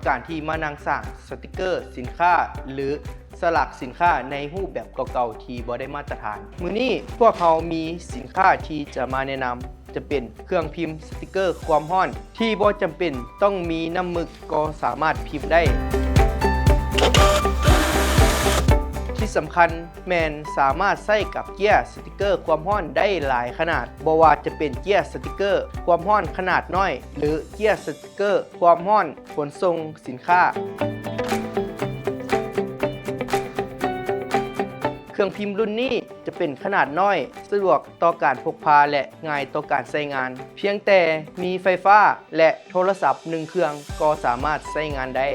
การที่มานั่งสร้างสติกเกอร์สินค้าหรือสลักสินค้าในรูปแบบเก่าๆที่บ่ได้มาตรฐานมื้อนี้พวกเขามีสินค้าที่จะมาแนะนำจะเป็นเครื่องพิมพ์สติกเกอร์ความร้อนที่บ่จำเป็นต้องมีน้ำหมึกก็สามารถพิมพ์ได้ที่สำคัญแมนสามารถใส่กับเกียร์สติกเกอร์ความร้อนได้หลายขนาดบ่ว่าจะเป็นเกียร์สติกเกอร์ความร้อนขนาดน้อยหรือเกียร์สติกเกอร์ความร้อนขนส่งสินค้าเครื่องพิมพ์รุ่นนี้จะเป็นขนาดน้อยสะดวกต่อการพกพาและง่ายต่อการใช้งานเพียงแต่มีไฟฟ้าและโทรศัพท์1เครื่องก็สามารถใช้งานได้